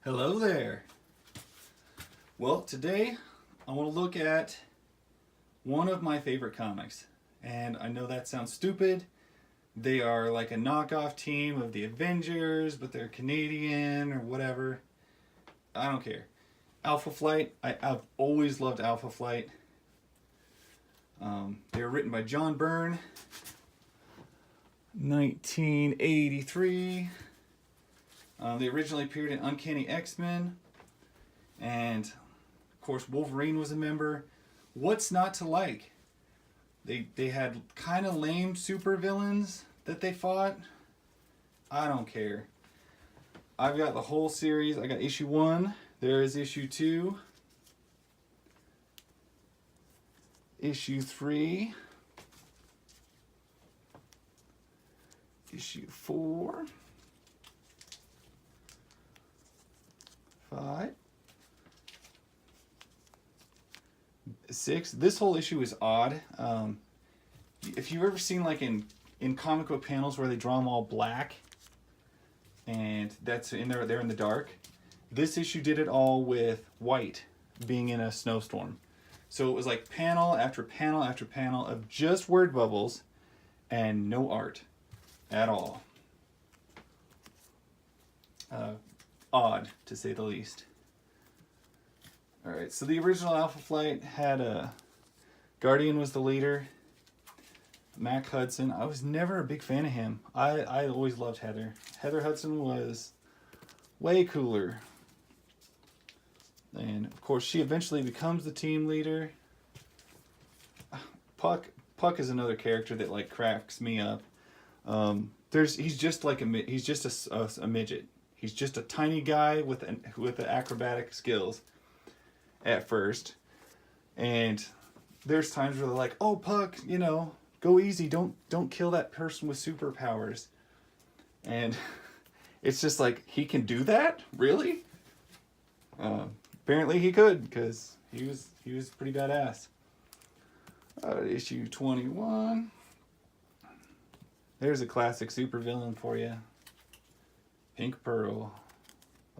Hello there. Well, today I want to look at one of my favorite comics. And I know that sounds stupid. They are like a knockoff team of the Avengers, but they're Canadian or whatever. I don't care. Alpha Flight. I've always loved Alpha Flight. They were written by John Byrne, 1983. They originally appeared in Uncanny X-Men, and of course Wolverine was a member. What's not to like? They had kind of lame supervillains that they fought. I don't care. I've got the whole series. I got issue 1. There is issue 2. Issue 3. Issue 4. 5. 6. This whole issue is odd. If you've ever seen like in comic book panels where they draw them all black, and that's in there, they're in the dark. This issue did it all with white, being in a snowstorm. So it was like panel after panel after panel of just word bubbles and no art at all. Odd, to say the least. Alright, so the original Alpha Flight had a... Guardian was the leader. Mac Hudson. I was never a big fan of him. I always loved Heather. Heather Hudson was way cooler. And, of course, she eventually becomes the team leader. Puck is another character that, like, cracks me up. He's just like a midget. He's just a tiny guy with the acrobatic skills at first. And there's times where they're like, "Oh, Puck, go easy. Don't kill that person with superpowers." And it's just like, he can do that? Really? Apparently he could, because he was pretty badass. Issue 21. There's a classic supervillain for you. Pink Pearl.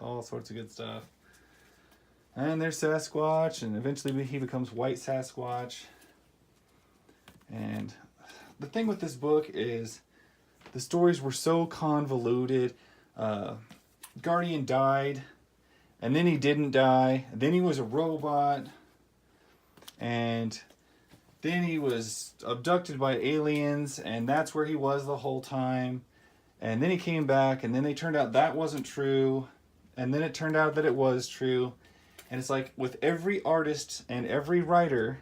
All sorts of good stuff. And there's Sasquatch, and eventually he becomes White Sasquatch. And the thing with this book is the stories were so convoluted. Guardian died, and then he didn't die. Then he was a robot, and then he was abducted by aliens, and that's where he was the whole time. And then he came back, and then they turned out that wasn't true. And then it turned out that it was true. And it's like with every artist and every writer,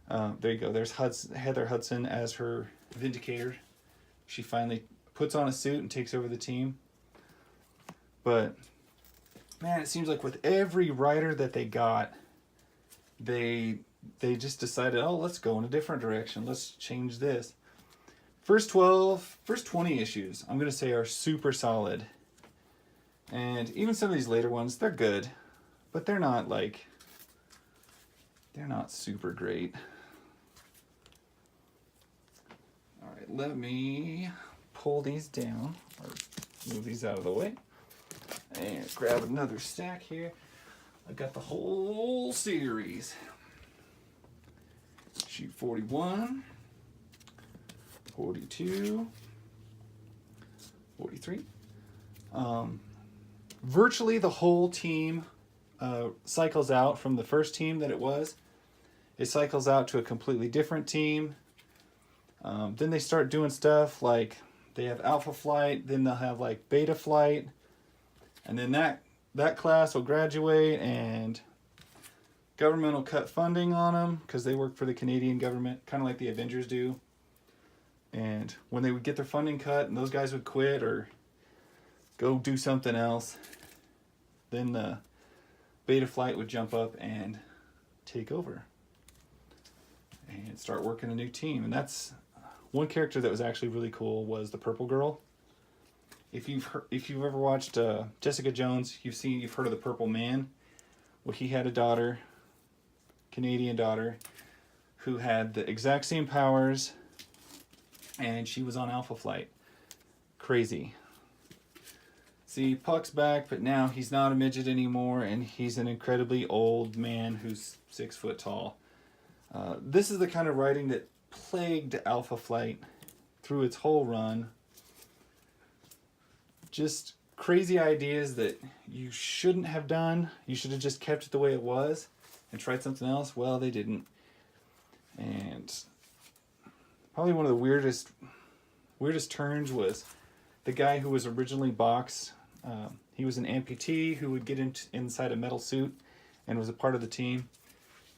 there you go, there's Heather Hudson as her Vindicator. She finally puts on a suit and takes over the team. But, man, it seems like with every writer that they got, they just decided, oh, let's go in a different direction. Let's change this. First 20 issues, I'm going to say, are super solid. And even some of these later ones, they're good. But they're not super great. Alright, let me pull these down, or move these out of the way. And grab another stack here. I got the whole series. Issue 41. 42, 43. Virtually the whole team cycles out from the first team that it was. It cycles out to a completely different team. Then they start doing stuff like they have Alpha Flight, then they'll have like Beta Flight, and then that class will graduate and government will cut funding on them because they work for the Canadian government, kind of like the Avengers do. And when they would get their funding cut and those guys would quit or go do something else, then the Beta Flight would jump up and take over and start working a new team. And that's one character that was actually really cool was the Purple Girl. If you've ever watched Jessica Jones, you've heard of the Purple Man. Well, he had a daughter, Canadian daughter, who had the exact same powers. And she was on Alpha Flight. Crazy. see, Puck's back, but now he's not a midget anymore, and he's an incredibly old man who's 6 foot tall. This is the kind of writing that plagued Alpha Flight through its whole run. Just crazy ideas that you shouldn't have done. You should have just kept it the way it was and tried something else. Well, they didn't. And probably one of the weirdest turns was the guy who was originally Box. He was an amputee who would get inside a metal suit and was a part of the team.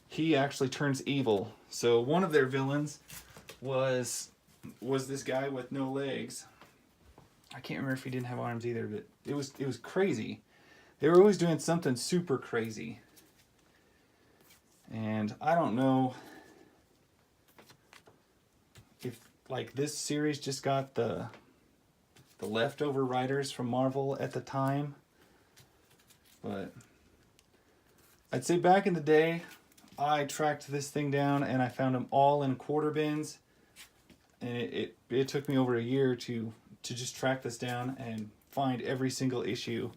He actually turns evil. So one of their villains was this guy with no legs. I can't remember if he didn't have arms either, but it was crazy. They were always doing something super crazy. And I don't know if like this series just got the leftover writers from Marvel at the time. But I'd say back in the day, I tracked this thing down and I found them all in quarter bins. And it took me over a year to just track this down and find every single issue.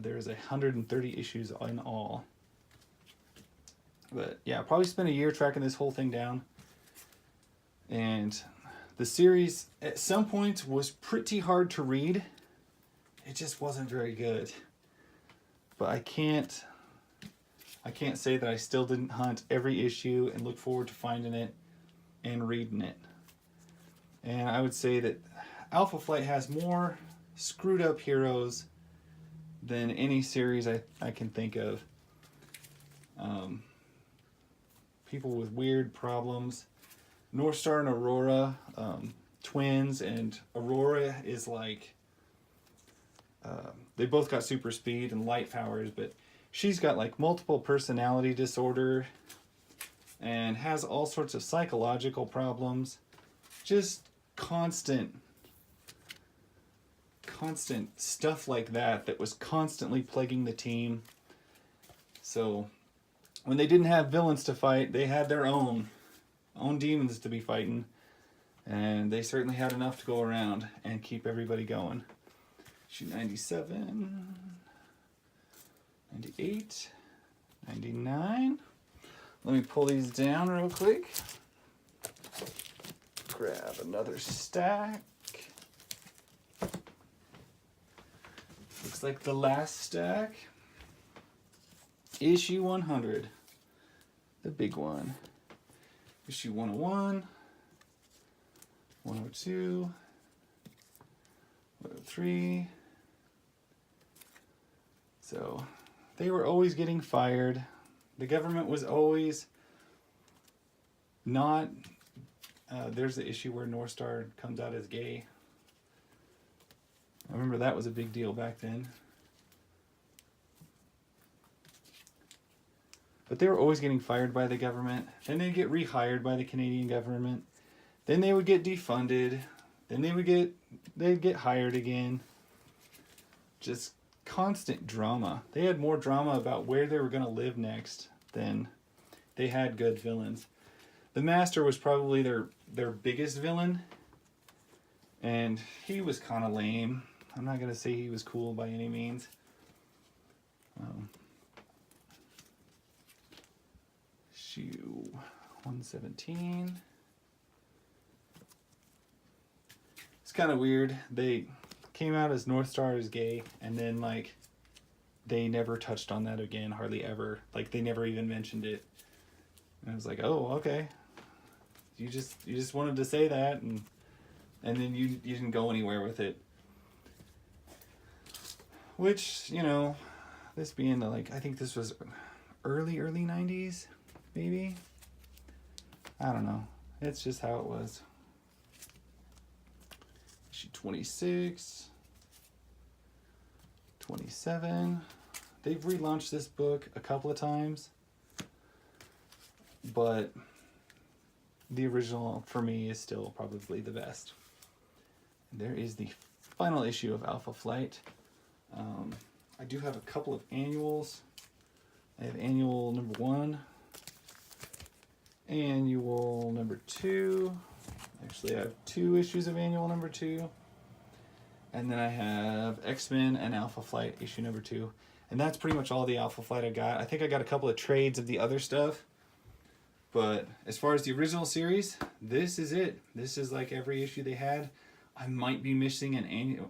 There's 130 issues in all. But yeah, probably spent a year tracking this whole thing down. And the series at some points was pretty hard to read. It just wasn't very good. But I can't say that I still didn't hunt every issue and look forward to finding it and reading it. And I would say that Alpha Flight has more screwed up heroes than any series I can think of. People with weird problems. Northstar and Aurora, twins, and Aurora is like, they both got super speed and light powers, but she's got like multiple personality disorder and has all sorts of psychological problems. Just constant stuff like that was constantly plaguing the team. So when they didn't have villains to fight, they had their own demons to be fighting, and they certainly had enough to go around and keep everybody going. Issue 97, 98, 99. Let me pull these down real quick. Grab another stack. Looks like the last stack. Issue 100. The big one. Issue 101. 102. 103. So they were always getting fired. The government was always not... there's the issue where Northstar comes out as gay. I remember that was a big deal back then. But they were always getting fired by the government. Then they'd get rehired by the Canadian government. Then they would get defunded. Then they'd get hired again. Just constant drama. They had more drama about where they were going to live next than they had good villains. The Master was probably their biggest villain, and he was kind of lame. I'm not going to say he was cool by any means. Issue 117. It's kind of weird. They came out as Northstar is gay, and then like they never touched on that again, hardly ever. Like they never even mentioned it. And I was like, oh, okay. You just wanted to say that, and then you didn't go anywhere with it. Which, you know, this being the, like, I think this was early 90s, maybe? I don't know. It's just how it was. Issue 26, 27. They've relaunched this book a couple of times, but the original, for me, is still probably the best. And there is the final issue of Alpha Flight. I do have a couple of annuals. I have annual number 1, annual number 2. Actually, I have 2 issues of annual number 2. And then I have X-Men and Alpha Flight issue number 2. And that's pretty much all the Alpha Flight I got. I think I got a couple of trades of the other stuff. But as far as the original series, this is it. This is like every issue they had. I might be missing an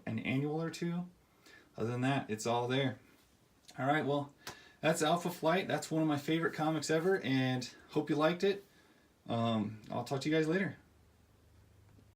annual or two. Other than that, it's all there. All right, well, that's Alpha Flight. That's one of my favorite comics ever, and hope you liked it. I'll talk to you guys later.